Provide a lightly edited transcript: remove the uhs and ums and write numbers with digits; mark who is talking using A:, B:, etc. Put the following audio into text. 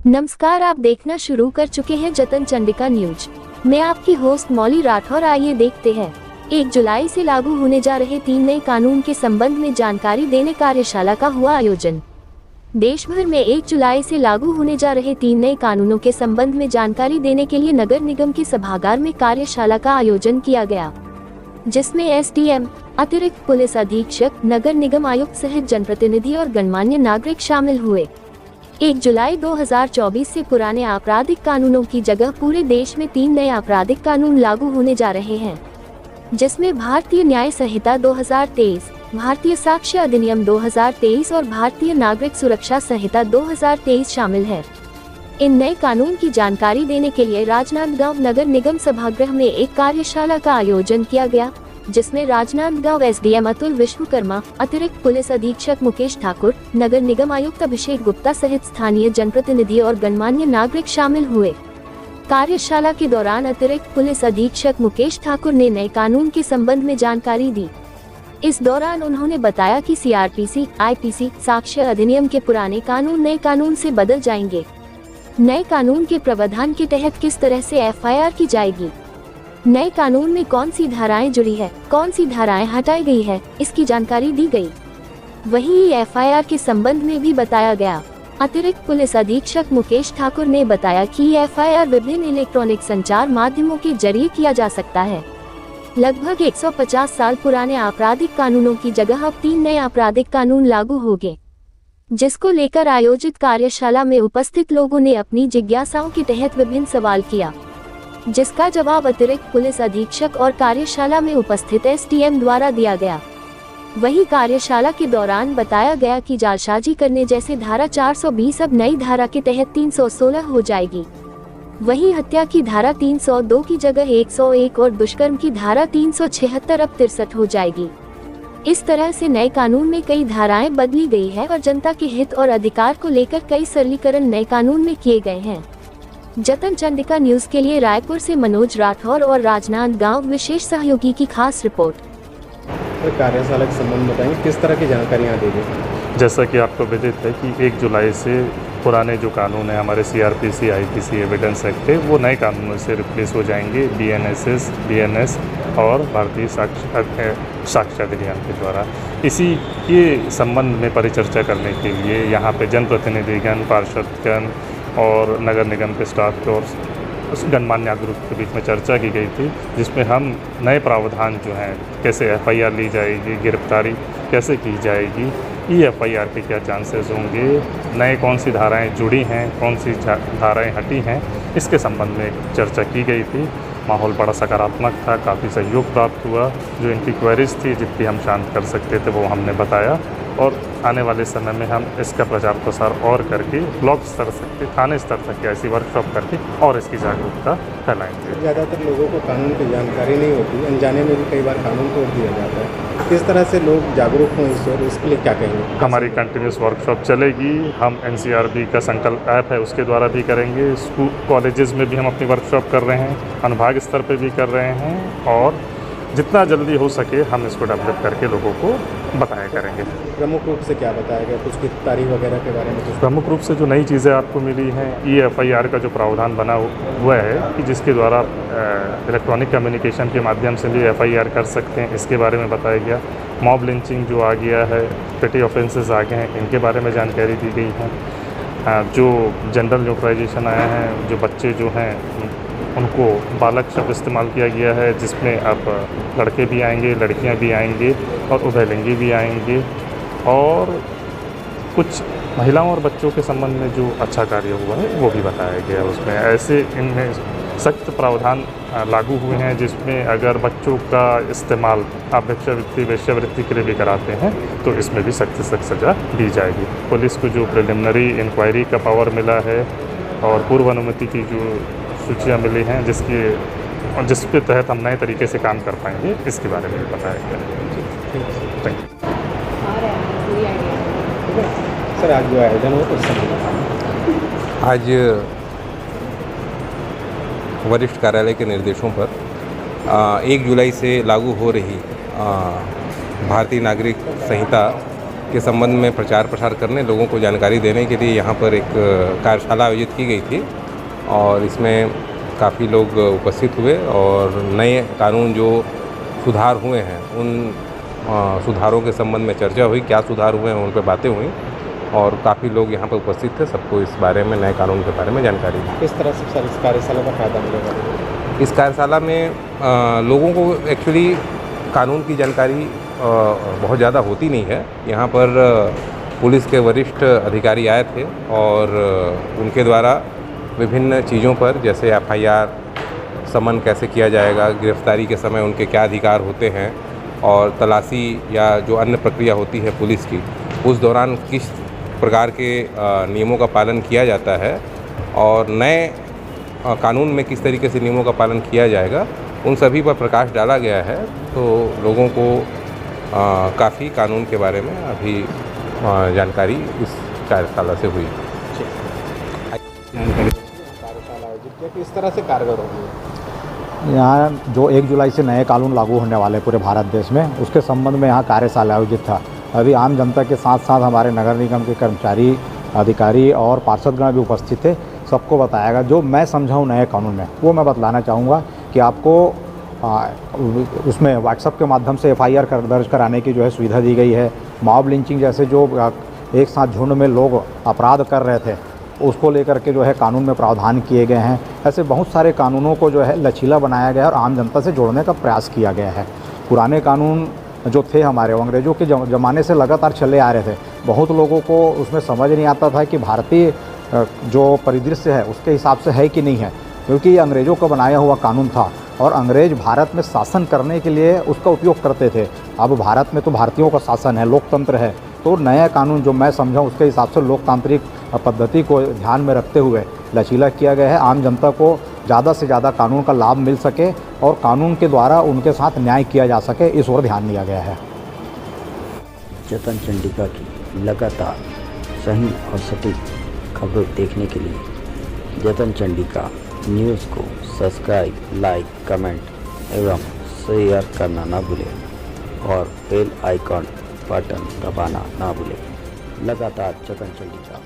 A: नमस्कार, आप देखना शुरू कर चुके हैं जतन चंडिका न्यूज। मैं आपकी होस्ट मौली राठौर। आइए देखते हैं 1 जुलाई से लागू होने जा रहे 3 नए कानून के संबंध में जानकारी देने कार्यशाला का हुआ आयोजन। देश भर में 1 जुलाई से लागू होने जा रहे 3 नए कानूनों के संबंध में जानकारी देने के लिए नगर निगम के सभागार में कार्यशाला का आयोजन किया गया, जिसमें एसडीएम, अतिरिक्त पुलिस अधीक्षक, नगर निगम आयुक्त सहित जनप्रतिनिधि और गणमान्य नागरिक शामिल हुए। 1 जुलाई 2024 से पुराने आपराधिक कानूनों की जगह पूरे देश में 3 नए आपराधिक कानून लागू होने जा रहे हैं, जिसमें भारतीय न्याय संहिता 2023, भारतीय साक्ष्य अधिनियम 2023 और भारतीय नागरिक सुरक्षा संहिता 2023 शामिल है। इन नए कानून की जानकारी देने के लिए राजनांदगांव नगर निगम सभागृह में एक कार्यशाला का आयोजन किया गया, जिसमें राजनांदगांव एसडीएम अतुल विश्वकर्मा, अतिरिक्त पुलिस अधीक्षक मुकेश ठाकुर, नगर निगम आयुक्त अभिषेक गुप्ता सहित स्थानीय जनप्रतिनिधि और गणमान्य नागरिक शामिल हुए। कार्यशाला के दौरान अतिरिक्त पुलिस अधीक्षक मुकेश ठाकुर ने नए कानून के संबंध में जानकारी दी। इस दौरान उन्होंने बताया कि सीआरपीसी, आईपीसी, साक्ष्य अधिनियम के पुराने कानून नए कानून से बदल जाएंगे। नए कानून के प्रावधान के तहत किस तरह से एफआईआर की जाएगी, नए कानून में कौन सी धाराएं जुड़ी है, कौन सी धाराएं हटाई गई है, इसकी जानकारी दी गई। वहीं एफआईआर के संबंध में भी बताया गया। अतिरिक्त पुलिस अधीक्षक मुकेश ठाकुर ने बताया कि एफआईआर विभिन्न इलेक्ट्रॉनिक संचार माध्यमों के जरिए किया जा सकता है। लगभग 150 साल पुराने आपराधिक कानूनों की जगह अब 3 नए आपराधिक कानून लागू होंगे, जिसको लेकर आयोजित कार्यशाला में उपस्थित लोगों ने अपनी जिज्ञासाओं के तहत विभिन्न सवाल किया, जिसका जवाब अतिरिक्त पुलिस अधीक्षक और कार्यशाला में उपस्थित एसडीएम द्वारा दिया गया। वहीं कार्यशाला के दौरान बताया गया कि जालसाजी करने जैसे धारा 420 अब नई धारा के तहत 316 हो जाएगी। वहीं हत्या की धारा 302 की जगह 101 और दुष्कर्म की धारा 376 अब 63 हो जाएगी। इस तरह से नए कानून में कई धाराएं बदली गई है और जनता के हित और अधिकार को लेकर कई सरलीकरण नए कानून में किए गए हैं। जतन चंडिका न्यूज के लिए रायपुर से मनोज राठौर और राजनांदगांव विशेष सहयोगी की खास रिपोर्ट।
B: कार्यशाला के संबंध में बताएंगे, किस तरह की जानकारियाँ देंगे?
C: जैसा कि आपको विदित है कि 1 जुलाई से पुराने जो कानून है हमारे सीआरपीसी, आईपीसी, एविडेंस एक्ट है, वो नए कानूनों से रिप्लेस हो जाएंगे बीएनएसएस, बीएनएस और भारतीय साक्ष्य अधिनियम के द्वारा। इसी के संबंध में परिचर्चा करने के लिए यहाँ पे जनप्रतिनिधिगण, पार्षदगण और नगर निगम के स्टाफ और गणमान्य नागरिक के बीच में चर्चा की गई थी, जिसमें हम नए प्रावधान जो हैं, कैसे एफआईआर ली जाएगी, गिरफ्तारी कैसे की जाएगी, ईएफआईआर के क्या चांसेस होंगे, नए कौन सी धाराएं जुड़ी हैं, कौन सी धाराएं हटी हैं, इसके संबंध में चर्चा की गई थी। माहौल बड़ा सकारात्मक था, काफ़ी सहयोग प्राप्त हुआ। जो इनकी क्वेरीज थी, जितनी हम शांत कर सकते थे वो हमने बताया, और आने वाले समय में हम इसका प्रचार प्रसार और करके ब्लॉक स्तर तक, थाने स्तर तक ऐसी वर्कशॉप करके और इसकी जागरूकता फैलाएंगे।
B: ज़्यादातर लोगों को कानून की जानकारी नहीं होती, अनजाने में भी कई बार कानून तोड़ दिया जाता है। किस तरह से लोग जागरूक हों इसके लिए क्या कहेंगे?
C: हमारी कंटिन्यूस वर्कशॉप चलेगी। हम एनसीआरबी का संकल्प ऐप है उसके द्वारा भी करेंगे, स्कूल कॉलेजेस में भी हम अपनी वर्कशॉप कर रहे हैं, अनुभाग स्तर पर भी कर रहे हैं, और जितना जल्दी हो सके हम इसको डेवलप करके लोगों को बताया करेंगे।
B: प्रमुख रूप से क्या बताया गया, कुछ की तारीख वगैरह के बारे में?
C: प्रमुख रूप से जो नई चीज़ें आपको मिली हैं, ईएफआईआर का जो प्रावधान बना हुआ है कि जिसके द्वारा इलेक्ट्रॉनिक कम्युनिकेशन के माध्यम से भी एफआईआर कर सकते हैं, इसके बारे में बताया गया। मॉब लिंचिंग जो आ गया है, पेटी ऑफेंसेस आ गए हैं, इनके बारे में जानकारी दी गई है। जो जनरल न्यूट्रलाइजेशन आया है, जो बच्चे जो हैं उनको बालक शब्द इस्तेमाल किया गया है, जिसमें अब लड़के भी आएंगे, लड़कियां भी आएंगे और उभयलिंगी भी आएंगे, और कुछ महिलाओं और बच्चों के संबंध में जो अच्छा कार्य हुआ है वो भी बताया गया उसमें। ऐसे इनमें सख्त प्रावधान लागू हुए हैं, जिसमें अगर बच्चों का इस्तेमाल आप वेश्यावृत्ति के लिए भी कराते हैं तो इसमें भी सख्त से सख्त सज़ा दी जाएगी। पुलिस को जो प्रिलिमिनरी इंक्वायरी का पावर मिला है और पूर्व अनुमति की जो सूचियाँ मिली हैं, जिसके तहत हम नए तरीके से काम कर पाएंगे, इसके बारे में भी बताया गया। Thank you.
B: सर, आज जो आयोजन हो उस समय
D: आज वरिष्ठ कार्यालय के निर्देशों पर 1 जुलाई से लागू हो रही भारतीय नागरिक संहिता के संबंध में प्रचार प्रसार करने, लोगों को जानकारी देने के लिए यहाँ पर एक कार्यशाला आयोजित की गई थी और इसमें काफ़ी लोग उपस्थित हुए और नए कानून जो सुधार हुए हैं उन सुधारों के संबंध में चर्चा हुई, क्या सुधार हुए हैं उन पर बातें हुई और काफ़ी लोग यहाँ पर उपस्थित थे। सबको इस बारे में, नए कानून के बारे में जानकारी दी।
B: किस तरह से सर इस कार्यशाला का फायदा मिलेगा?
D: इस कार्यशाला में लोगों को एक्चुअली कानून की जानकारी बहुत ज़्यादा होती नहीं है। यहाँ पर पुलिस के वरिष्ठ अधिकारी आए थे और उनके द्वारा विभिन्न चीज़ों पर, जैसे एफआईआर, समन कैसे किया जाएगा, गिरफ्तारी के समय उनके क्या अधिकार होते हैं और तलाशी या जो अन्य प्रक्रिया होती है पुलिस की, उस दौरान किस प्रकार के नियमों का पालन किया जाता है और नए कानून में किस तरीके से नियमों का पालन किया जाएगा, उन सभी पर प्रकाश डाला गया है। तो लोगों को काफ़ी कानून के बारे में अभी जानकारी इस कार्यशाला से हुई।
B: कार्यशाला आयोजित किया, किस तरह से कारगर होगी?
E: यहाँ जो 1 जुलाई से नए कानून लागू होने वाले पूरे भारत देश में, उसके संबंध में यहाँ कार्यशाला आयोजित था। अभी आम जनता के साथ साथ हमारे नगर निगम के कर्मचारी, अधिकारी और पार्षदगण भी उपस्थित थे। सबको बताएगा जो मैं समझा हूँ नए कानून में, वो मैं बतलाना चाहूँगा कि आपको उसमें व्हाट्सएप के माध्यम से एफआईआर दर्ज कराने की जो है सुविधा दी गई है। मॉब लिंचिंग जैसे जो एक साथ झुंड में लोग अपराध कर रहे थे, उसको लेकर के जो है कानून में प्रावधान किए गए हैं। ऐसे बहुत सारे कानूनों को जो है लचीला बनाया गया है और आम जनता से जोड़ने का प्रयास किया गया है। पुराने कानून जो थे हमारे, वो अंग्रेज़ों के ज़माने से लगातार चले आ रहे थे। बहुत लोगों को उसमें समझ नहीं आता था कि भारतीय जो परिदृश्य है उसके हिसाब से है कि नहीं है, क्योंकि ये अंग्रेज़ों का बनाया हुआ कानून था और अंग्रेज़ भारत में शासन करने के लिए उसका उपयोग करते थे। अब भारत में तो भारतीयों का शासन है, लोकतंत्र है, तो नया कानून जो मैं समझा उसके हिसाब से लोकतांत्रिक पद्धति को ध्यान में रखते हुए लचीला किया गया है। आम जनता को ज़्यादा से ज़्यादा कानून का लाभ मिल सके और कानून के द्वारा उनके साथ न्याय किया जा सके, इस ओर ध्यान दिया गया है।
F: जतन चंडिका की लगातार सही और सटीक खबरें देखने के लिए जतन चंडिका न्यूज़ को सब्सक्राइब, लाइक, कमेंट एवं शेयर करना ना भूलें और बेल आइकॉन बटन दबाना ना भूलें। लगातार जतन चंडिका।